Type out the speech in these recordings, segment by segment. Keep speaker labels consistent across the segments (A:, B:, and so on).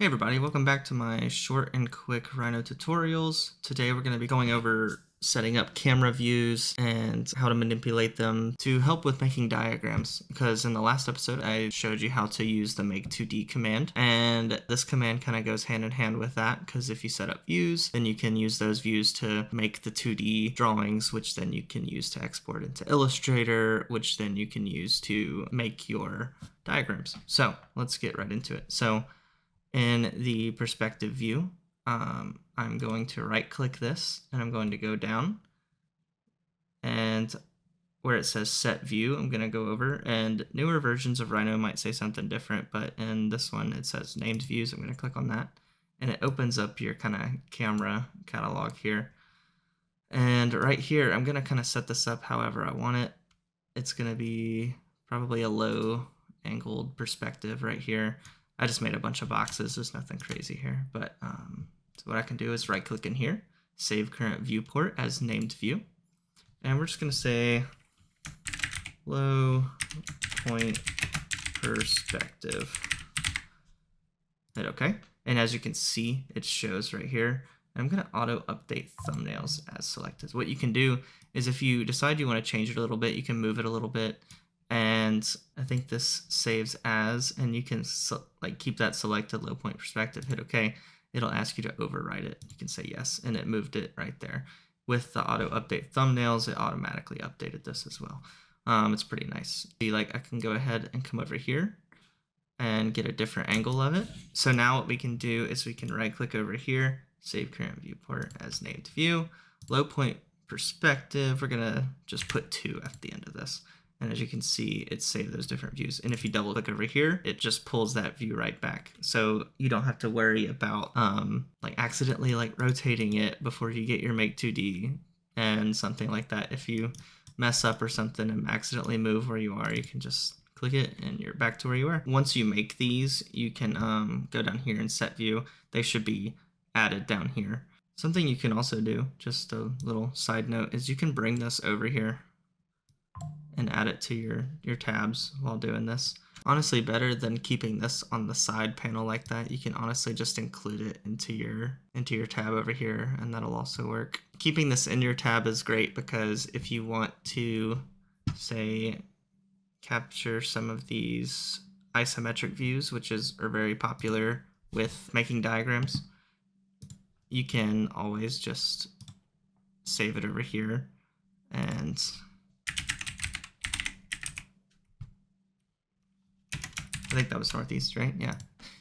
A: Hey everybody, welcome back to my short and quick Rhino tutorials. Today we're going to be going over setting up camera views and how to manipulate them to help with making diagrams, because in the last episode I showed you how to use the make 2D command, and this command kind of goes hand in hand with that, because if you set up views, then you can use those views to make the 2D drawings, which then you can use to export into Illustrator, which then you can use to make your diagrams. So let's get right into it. So in the perspective view, I'm going to right click this and I'm going to go down, and where it says set view, I'm going to go over, and newer versions of Rhino might say something different, but in this one it says named views. I'm going to click on that and it opens up your kind of camera catalog here. And right here I'm going to kind of set this up however I want it. It's going to be probably a low angled perspective right here. I just made a bunch of boxes. There's nothing crazy here, but so what I can do is right click in here, save current viewport as named view, and we're just going to say low point perspective. Hit OK, and as you can see, it shows right here. I'm going to auto update thumbnails as selected. What you can do is if you decide you want to change it a little bit, you can move it a little bit. And I think this saves as, and you can keep that selected low point perspective, hit OK. It'll ask you to override it. You can say yes, and it moved it right there. With the auto update thumbnails, it automatically updated this as well. It's pretty nice. I can go ahead and come over here and get a different angle of it. So now what we can do is we can right click over here, save current viewport as named view, low point perspective. We're gonna just put 2 at the end of this. And as you can see, it saved those different views. And if you double click over here, it just pulls that view right back. So you don't have to worry about accidentally rotating it before you get your make 2D and something like that. If you mess up or something and accidentally move where you are, you can just click it and you're back to where you were. Once you make these, you can go down here and set view. They should be added down here. Something you can also do, just a little side note, is you can bring this over here and add it to your tabs while doing this. Honestly, better than keeping this on the side panel like that. You can honestly just include it into your tab over here, and that'll also work. Keeping this in your tab is great because if you want to, say, capture some of these isometric views, which are very popular with making diagrams, you can always just save it over here, and I think that was northeast, right? Yeah.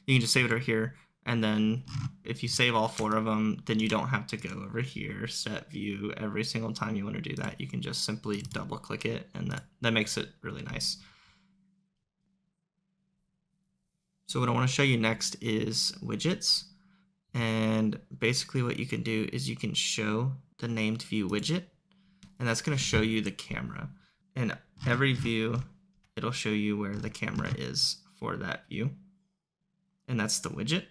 A: You can just save it over here, and then if you save all 4 of them, then you don't have to go over here, set view, every single time you want to do that. You can just simply double click it, and that makes it really nice. So what I want to show you next is widgets. And basically what you can do is you can show the named view widget, and that's going to show you the camera. In every view, it'll show you where the camera is for that view, and that's the widget.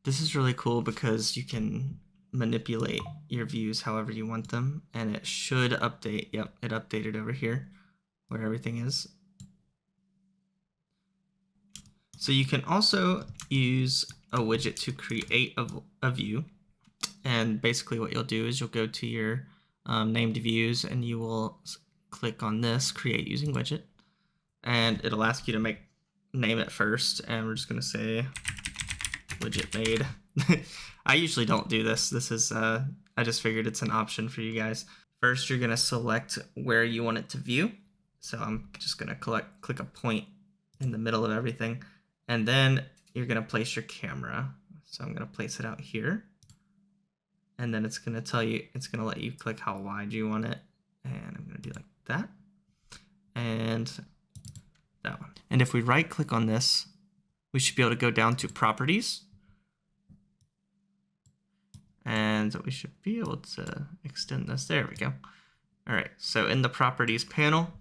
A: This is really cool because you can manipulate your views however you want them, and it should update. Yep, it updated over here where everything is. So you can also use a widget to create a view, and basically what you'll do is you'll go to your named views and you will click on this create using widget, and it'll ask you to name it first, and we're just going to say widget made. I usually don't do this. This is I just figured it's an option for you guys. First, you're going to select where you want it to view. So I'm just going to click a point in the middle of everything, and then you're going to place your camera. So I'm going to place it out here, and then it's going to tell you, it's going to let you click how wide you want it, and I'm going to do like that, and that one. And if we right click on this, we should be able to go down to properties, and we should be able to extend this. There we go. All right, so in the properties panel,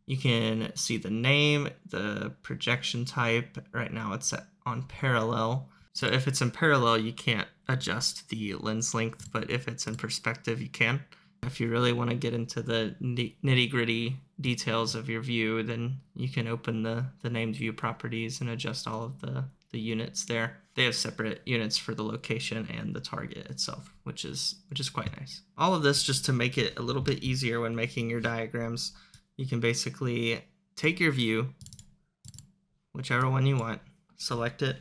A: you can see the name, the projection type. Right now it's set on parallel. So if it's in parallel, you can't adjust the lens length, but if it's in perspective, you can. If you really want to get into the nitty-gritty details of your view, then you can open the named view properties and adjust all of the units there. they have separate units for the location and the target itself, which is quite nice. All of this just to make it a little bit easier when making your diagrams. You can basically take your view, whichever one you want, select it,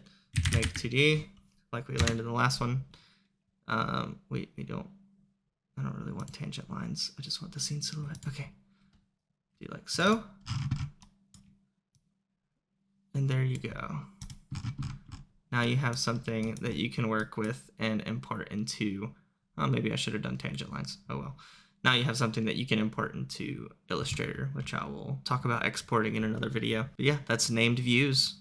A: make 2D, like we learned in the last one. I don't really want tangent lines. I just want the scene silhouette. Okay. Do like so. And there you go. Now you have something that you can work with and import into, maybe I should have done tangent lines. Oh well. Now you have something that you can import into Illustrator, which I will talk about exporting in another video. But yeah, that's named views.